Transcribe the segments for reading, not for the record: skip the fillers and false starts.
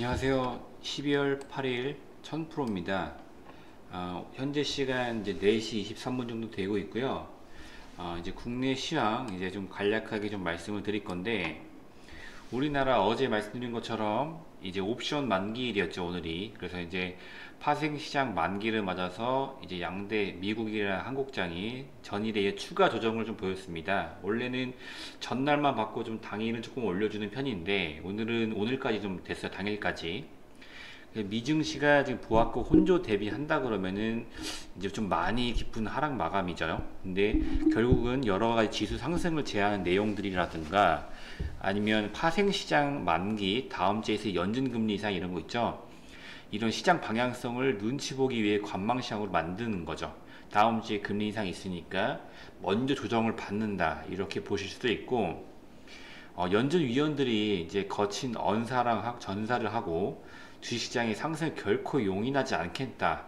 안녕하세요. 12월 8일 1000%입니다. 현재 시간 이제 4시 23분 정도 되고 있고요. 이제 국내 시황 이제 좀 간략하게 좀 말씀을 드릴 건데, 우리나라 어제 말씀드린 것처럼 이제 옵션 만기일이었죠, 오늘이. 그래서 이제 파생시장 만기를 맞아서 이제 양대 미국이랑 한국장이 전일에 추가 조정을 좀 보였습니다. 원래는 전날만 받고 좀 당일은 조금 올려주는 편인데, 오늘까지 좀 됐어요, 당일까지. 미증시가 지금 보합과 혼조 대비한다 그러면은 이제 좀 많이 깊은 하락 마감이죠. 근데 결국은 여러 가지 지수 상승을 제한하는 내용들이라든가 아니면 파생시장 만기 다음 주에서 연준금리 인상 이런 거 있죠. 이런 시장 방향성을 눈치 보기 위해 관망시장으로 만드는 거죠. 다음 주에 금리 인상이 있으니까 먼저 조정을 받는다 이렇게 보실 수도 있고, 연준 위원들이 이제 거친 언사랑 전사를 하고 주식시장의 상승을 결코 용인하지 않겠다,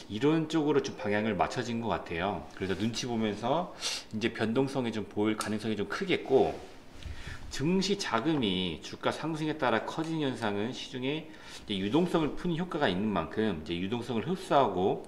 이런 쪽으로 좀 방향을 맞춰진 것 같아요. 그래서 눈치 보면서 이제 변동성이 좀 보일 가능성이 좀 크겠고, 증시 자금이 주가 상승에 따라 커지는 현상은 시중에 이제 유동성을 푸는 효과가 있는 만큼 이제 유동성을 흡수하고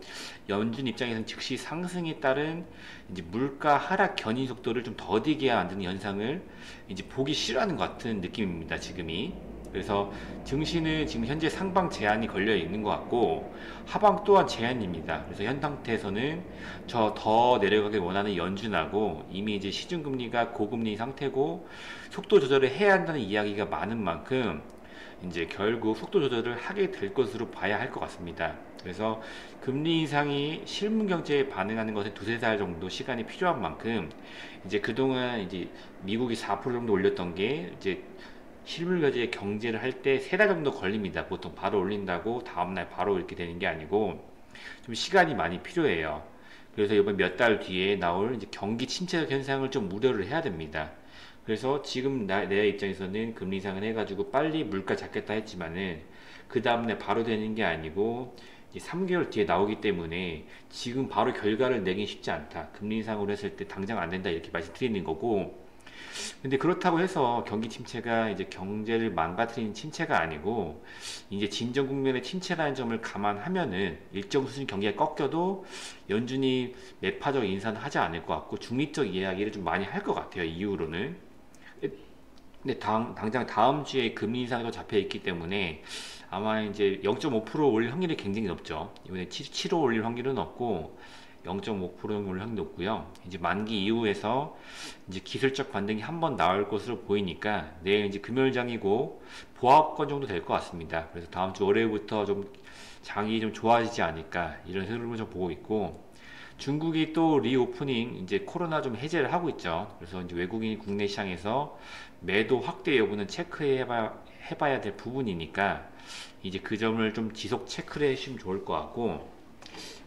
연준 입장에서는 즉시 상승에 따른 이제 물가 하락 견인 속도를 좀 더디게 만드는 현상을 이제 보기 싫어하는 것 같은 느낌입니다, 지금이. 그래서 증시는 지금 현재 상방 제한이 걸려 있는 것 같고 하방 또한 제한입니다. 그래서 현 상태에서는 저 더 내려가길 원하는 연준하고 이미 이제 시중금리가 고금리 상태고 속도 조절을 해야 한다는 이야기가 많은 만큼 이제 결국 속도 조절을 하게 될 것으로 봐야 할 것 같습니다. 그래서 금리 인상이 실물 경제에 반응하는 것에 두세 달 정도 시간이 필요한 만큼 이제 그동안 이제 미국이 4% 정도 올렸던 게 이제 실물 경제를 할 때 세 달 정도 걸립니다. 보통 바로 올린다고 다음날 바로 이렇게 되는 게 아니고 좀 시간이 많이 필요해요. 그래서 이번 몇 달 뒤에 나올 이제 경기 침체 현상을 좀 우려를 해야 됩니다. 그래서 지금 내 입장에서는 금리 인상을 해가지고 빨리 물가 잡겠다 했지만은 그 다음날 바로 되는 게 아니고 이제 3개월 뒤에 나오기 때문에 지금 바로 결과를 내긴 쉽지 않다. 금리 인상으로 했을 때 당장 안 된다 이렇게 말씀드리는 거고, 근데 그렇다고 해서 경기 침체가 이제 경제를 망가뜨리는 침체가 아니고 이제 진정 국면의 침체라는 점을 감안하면은 일정 수준 경기가 꺾여도 연준이 매파적 인사는 하지 않을 것 같고 중립적 이야기를 좀 많이 할 것 같아요, 이후로는. 근데 당장 다음 주에 금리 인상도 잡혀 있기 때문에 아마 이제 0.5% 올릴 확률이 굉장히 높죠. 이번에 7호 올릴 확률은 없고 0.5% 올릴 확률이 높고요. 이제 만기 이후에서 이제 기술적 반등이 한번 나올 것으로 보이니까 내일 이제 금요일장이고 보합권 정도 될 것 같습니다. 그래서 다음 주 월요일부터 좀 장이 좀 좋아지지 않을까 이런 흐름을 좀 보고 있고, 중국이 또 리오프닝 이제 코로나 좀 해제를 하고 있죠. 그래서 이제 외국인 국내 시장에서 매도 확대 여부는 해봐야 될 부분이니까 이제 그 점을 좀 지속 체크를 해주시면 좋을 것 같고,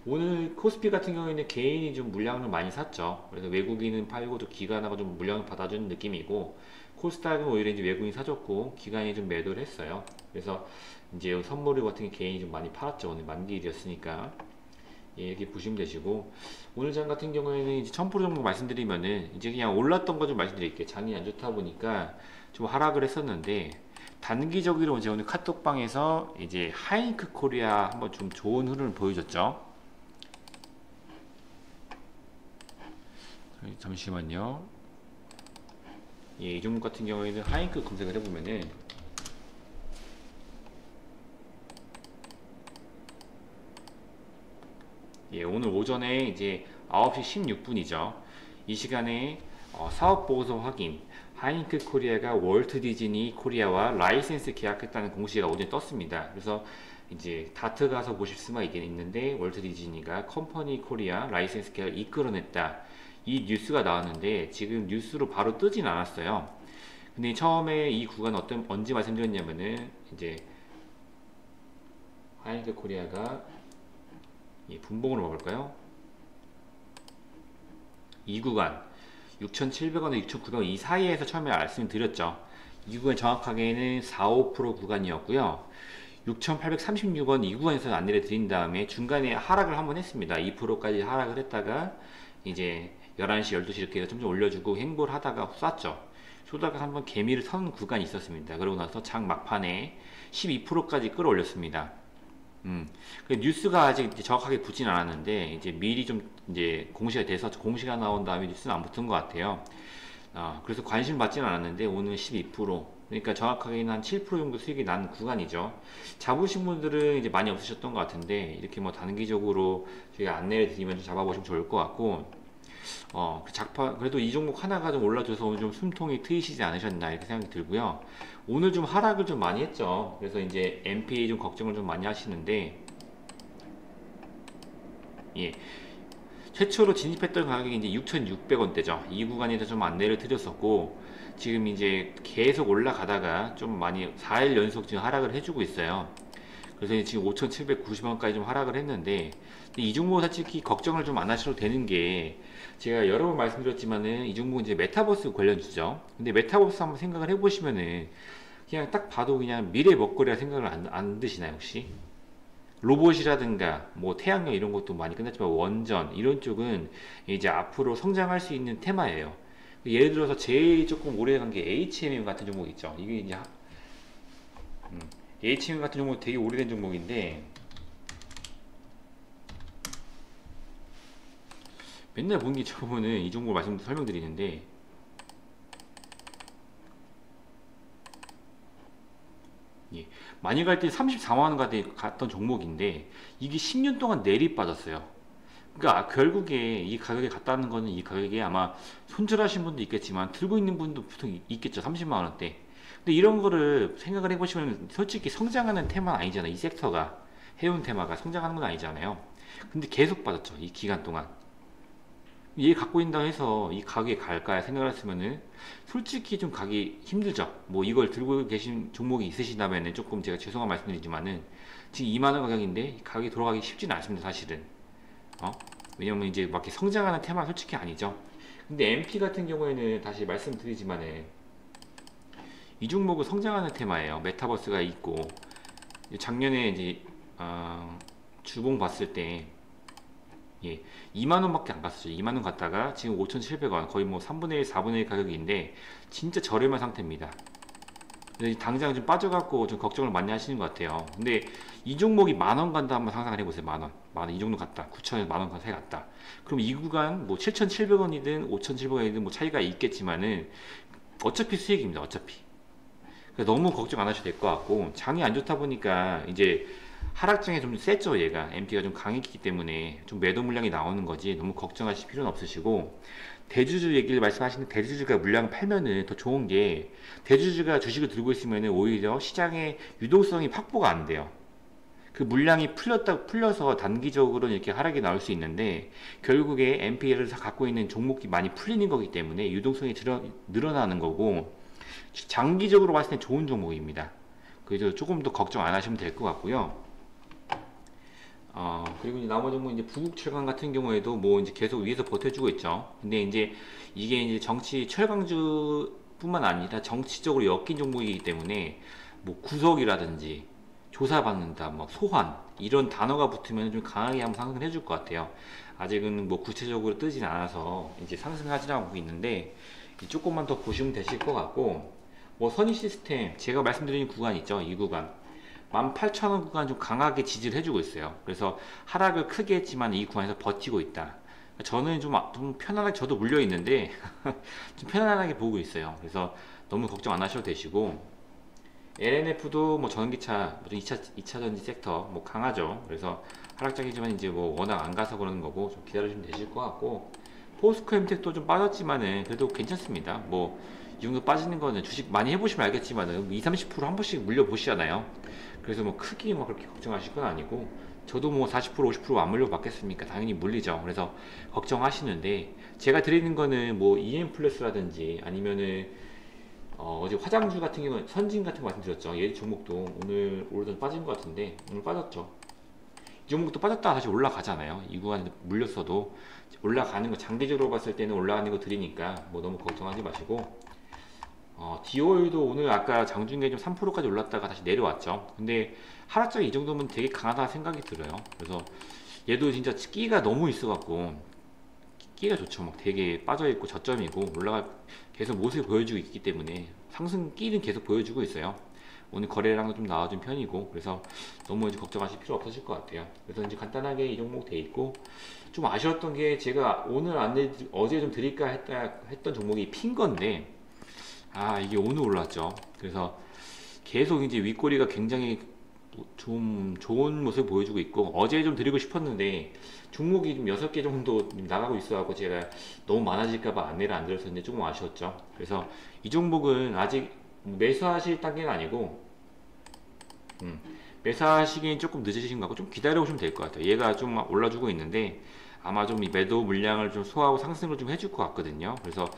오늘 코스피 같은 경우에는 개인이 좀 물량을 많이 샀죠. 그래서 외국인은 팔고 또 기관하고 좀 물량을 받아주는 느낌이고, 코스닥은 오히려 이제 외국인이 사줬고 기관이 좀 매도를 했어요. 그래서 이제 선물류 같은 게 개인이 좀 많이 팔았죠. 오늘 만기일이었으니까. 예, 이렇게 보시면 되시고, 오늘 장 같은 경우에는 이제 1000% 정도 말씀드리면은 이제 그냥 올랐던 거 좀 말씀드릴게요. 장이 안 좋다 보니까 좀 하락을 했었는데, 단기적으로 이제 오늘 카톡방에서 이제 하이크 코리아 한번 좀 좋은 흐름을 보여줬죠. 잠시만요. 예, 이 종목 같은 경우에는 하이크 검색을 해보면은 예, 오늘 오전에 이제 9시 16분이죠. 이 시간에 사업 보고서 확인, 하이크 코리아가 월트 디즈니 코리아와 라이센스 계약했다는 공시가 오전에 떴습니다. 그래서 이제 다트 가서 보실 수가 있는데, 월트 디즈니가 컴퍼니 코리아 라이센스 계약을 이끌어냈다, 이 뉴스가 나왔는데 지금 뉴스로 바로 뜨진 않았어요. 근데 처음에 이 구간 언제 말씀드렸냐면은 이제 하이크 코리아가 분봉으로 먹을까요? 이 구간 6,700원에 6,900원 이 사이에서 처음에 말씀드렸죠. 이 구간 정확하게는 4~5% 구간이었고요. 6,836원 이 구간에서 안내를 드린 다음에 중간에 하락을 한번 했습니다. 2%까지 하락을 했다가 이제 11시, 12시 이렇게 해서 점점 올려주고 행보를 하다가 쐈죠. 쏘다가 한번 개미를 선 구간이 있었습니다. 그러고 나서 장 막판에 12%까지 끌어올렸습니다. 그 뉴스가 아직 이제 정확하게 붙진 않았는데 이제 미리 좀 이제 공시가 돼서 공시가 나온 다음에 뉴스는 안 붙은 것 같아요. 그래서 관심 받지는 않았는데 오늘 12%, 그러니까 정확하게는 한 7% 정도 수익이 난 구간이죠. 잡으신 분들은 이제 많이 없으셨던 것 같은데 이렇게 뭐 단기적으로 저희가 안내를 드리면 좀 잡아보시면 좋을 것 같고, 그 작파 그래도 이 종목 하나가 좀 올라줘서 오늘 좀 숨통이 트이시지 않으셨나 이렇게 생각이 들고요. 오늘 좀 하락을 좀 많이 했죠. 그래서 이제 MPA 좀 걱정을 좀 많이 하시는데, 예, 최초로 진입했던 가격이 이제 6,600원대죠. 이 구간에서 좀 안내를 드렸었고, 지금 이제 계속 올라가다가 좀 많이 4일 연속 지금 하락을 해주고 있어요. 그래서 지금 5,790원까지 좀 하락을 했는데, 이 종목 솔직히 걱정을 좀 안 하셔도 되는 게, 제가 여러 번 말씀드렸지만은 이 종목은 이제 메타버스 관련주죠. 근데 메타버스 한번 생각을 해보시면은 그냥 딱 봐도 그냥 미래 먹거리라 생각을 안 드시나요 혹시? 로봇이라든가 뭐 태양광 이런 것도 많이 끝났지만 원전 이런 쪽은 이제 앞으로 성장할 수 있는 테마예요. 예를 들어서 제일 조금 오래간 게 HMM 같은 종목 있죠. 이게 이제 HMM 같은 종목 되게 오래된 종목인데, 맨날 보는 게 저분은 이 종목을 설명드리는데, 예, 많이 갈 때 34만원까지 갔던 종목인데 이게 10년 동안 내리 빠졌어요. 그러니까 결국에 이 가격에 갔다는 거는 이 가격에 아마 손절하신 분도 있겠지만 들고 있는 분도 보통 있겠죠. 30만원대. 근데 이런 거를 생각을 해보시면 솔직히 성장하는 테마는 아니잖아요. 이 섹터가, 해운 테마가 성장하는 건 아니잖아요. 근데 계속 빠졌죠. 이 기간 동안. 얘 갖고 있다고 해서 이 가격에 갈까 생각을 했으면은 솔직히 좀 가기 힘들죠. 뭐 이걸 들고 계신 종목이 있으시다면은 조금 제가 죄송한 말씀드리지만은 지금 2만원 가격인데 가격이 돌아가기 쉽지는 않습니다, 사실은. 왜냐면 이제 막 이렇게 성장하는 테마 솔직히 아니죠. 근데 MP 같은 경우에는 다시 말씀드리지만은 이 종목은 성장하는 테마예요. 메타버스가 있고, 작년에 이제 주봉 봤을 때, 예, 2만원밖에 안 갔었죠. 2만원 갔다가 지금 5,700원, 거의 뭐 3분의 1, 4분의 1 가격인데 진짜 저렴한 상태입니다. 당장 좀 빠져갖고 좀 걱정을 많이 하시는 것 같아요. 근데 이 종목이 만원 간다 한번 상상을 해보세요. 만원 이 정도 갔다, 9천에서 만원 새 갔다. 그럼 이 구간 뭐 7,700원이든 5,700원이든 뭐 차이가 있겠지만은 어차피 수익입니다. 어차피. 그러니까 너무 걱정 안 하셔도 될 것 같고, 장이 안 좋다 보니까 이제 하락장에 좀 셌죠. 얘가 MP가 좀 강했기 때문에 좀 매도 물량이 나오는 거지 너무 걱정하실 필요는 없으시고, 대주주 얘기를 말씀하시는, 대주주가 물량을 팔면은 더 좋은 게, 대주주가 주식을 들고 있으면은 오히려 시장의 유동성이 확보가 안 돼요. 그 물량이 풀려서 단기적으로 이렇게 하락이 나올 수 있는데, 결국에 MP를 갖고 있는 종목이 많이 풀리는 거기 때문에 유동성이 늘어나는 거고, 장기적으로 봤을 때 좋은 종목입니다. 그래서 조금 더 걱정 안 하시면 될 것 같고요. 그리고 이제 나머지 뭐 이제 부국철강 같은 경우에도 뭐 이제 계속 위에서 버텨주고 있죠. 근데 이제 이게 이제 정치 철강주 뿐만 아니라 정치적으로 엮인 종목이기 때문에 뭐 구속이라든지 조사받는다, 뭐 소환 이런 단어가 붙으면 좀 강하게 한번 상승을 해줄 것 같아요. 아직은 뭐 구체적으로 뜨진 않아서 이제 상승하지 않고 있는데 조금만 더 보시면 되실 것 같고, 뭐 선의 시스템 제가 말씀드린 구간 있죠. 이 구간 18,000원 구간 좀 강하게 지지를 해주고 있어요. 그래서 하락을 크게 했지만 이 구간에서 버티고 있다. 저는 좀 편안하게, 저도 물려 있는데 좀 편안하게 보고 있어요. 그래서 너무 걱정 안 하셔도 되시고, LNF도 뭐 전기차, 2차 전지 섹터 뭐 강하죠. 그래서 하락장이지만 이제 뭐 워낙 안 가서 그러는 거고 좀 기다려주면 되실 것 같고, 포스코 엠텍도 좀 빠졌지만은 그래도 괜찮습니다. 뭐 이 정도 빠지는 거는 주식 많이 해보시면 알겠지만은 20, 30%한 번씩 물려 보시잖아요. 그래서 뭐 크게 뭐 그렇게 걱정하실 건 아니고, 저도 뭐 40%, 50% 안 물려 받겠습니까? 당연히 물리죠. 그래서 걱정하시는데, 제가 드리는 거는 뭐 EM 플러스라든지 아니면은 어제 화장주 같은 경우는 선진 같은 거 말씀드렸죠. 얘 종목도 오늘 오르던 빠진 것 같은데 오늘 빠졌죠. 이 종목도 빠졌다가 다시 올라가잖아요. 이 구간에 물렸어도 올라가는 거, 장기적으로 봤을 때는 올라가는 거 드리니까 뭐 너무 걱정하지 마시고, 디오일도 오늘 아까 장중에 좀 3%까지 올랐다가 다시 내려왔죠. 근데 하락장이 이 정도면 되게 강하다 생각이 들어요. 그래서 얘도 진짜 끼가 너무 있어갖고 끼가 좋죠. 막 되게 빠져있고 저점이고 올라가 계속 모습을 보여주고 있기 때문에 상승 끼는 계속 보여주고 있어요. 오늘 거래량도 좀 나와준 편이고, 그래서 너무 이제 걱정하실 필요 없으실 것 같아요. 그래서 이제 간단하게 이 종목 돼 있고, 좀 아쉬웠던 게 제가 오늘 어제 좀 드릴까 했던 종목이 핀 건데, 이게 오늘 올랐죠. 그래서 계속 이제 윗꼬리가 굉장히 좀 좋은 모습을 보여주고 있고, 어제 좀 드리고 싶었는데 종목이 좀 6개 정도 나가고 있어갖고 제가 너무 많아질까봐 안내를 안 드렸었는데 조금 아쉬웠죠. 그래서 이 종목은 아직 매수하실 단계는 아니고, 매수하시기엔 조금 늦으신 것 같고 좀 기다려 보시면 될 것 같아요. 얘가 좀 올라주고 있는데 아마 좀 이 매도 물량을 좀 소화하고 상승을 좀 해줄 것 같거든요. 그래서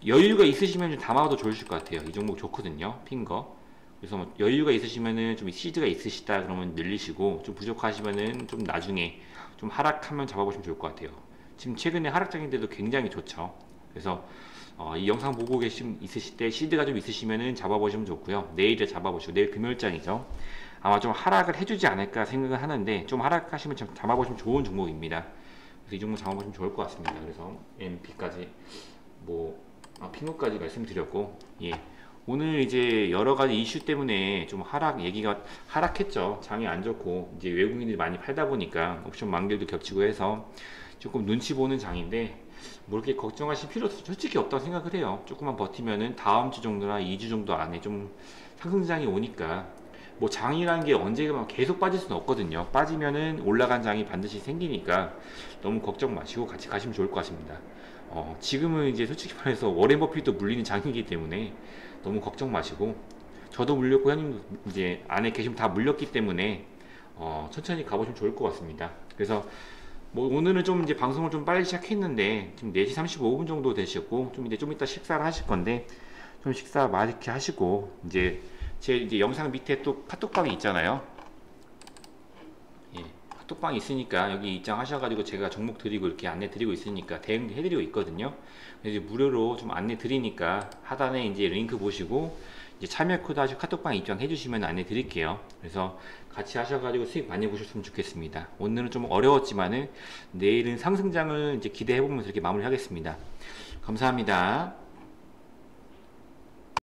여유가 있으시면 좀 담아도 좋으실 것 같아요. 이 종목 좋거든요, 핀 거. 그래서 뭐 여유가 있으시면은 좀 시드가 있으시다 그러면 늘리시고, 좀 부족하시면은 좀 나중에 좀 하락하면 잡아보시면 좋을 것 같아요. 지금 최근에 하락장인데도 굉장히 좋죠. 그래서 이 영상 보고 있으실 때 시드가 좀 있으시면은 잡아보시면 좋고요. 내일에 잡아보시고, 내일 금요일장이죠. 아마 좀 하락을 해주지 않을까 생각을 하는데, 좀 하락하시면 좀 잡아보시면 좋은 종목입니다. 그래서 이 종목 잡아보시면 좋을 것 같습니다. 그래서 MP까지 핑거까지 말씀드렸고, 예. 오늘 이제 여러 가지 이슈 때문에 좀 얘기가 하락했죠. 장이 안 좋고, 이제 외국인들이 많이 팔다 보니까 옵션 만기도 겹치고 해서 조금 눈치 보는 장인데, 뭐 이렇게 걱정하실 필요 솔직히 없다고 생각을 해요. 조금만 버티면은 다음 주 정도나 2주 정도 안에 좀 상승장이 오니까, 뭐 장이라는 게 언제가 계속 빠질 수는 없거든요. 빠지면은 올라간 장이 반드시 생기니까 너무 걱정 마시고 같이 가시면 좋을 것 같습니다. 지금은 이제 솔직히 말해서 워렌 버핏도 물리는 장이기 때문에 너무 걱정 마시고, 저도 물렸고 형님도 이제 안에 계시면 다 물렸기 때문에 천천히 가보시면 좋을 것 같습니다. 그래서 뭐 오늘은 좀 이제 방송을 좀 빨리 시작했는데 지금 4시 35분 정도 되셨고, 좀 이따 식사를 하실 건데 좀 식사 맛있게 하시고, 이제 제 이제 영상 밑에 또 카톡방이 있잖아요. 예, 카톡방이 있으니까 여기 입장하셔가지고 제가 종목 드리고 이렇게 안내 드리고 있으니까 대응 해드리고 있거든요. 그래서 이제 무료로 좀 안내 드리니까 하단에 이제 링크 보시고 이제 참여 코드 하시고 카톡방 입장해 주시면 안내 드릴게요. 그래서 같이 하셔가지고 수익 많이 보셨으면 좋겠습니다. 오늘은 좀 어려웠지만은 내일은 상승장을 이제 기대해 보면서 이렇게 마무리하겠습니다. 감사합니다.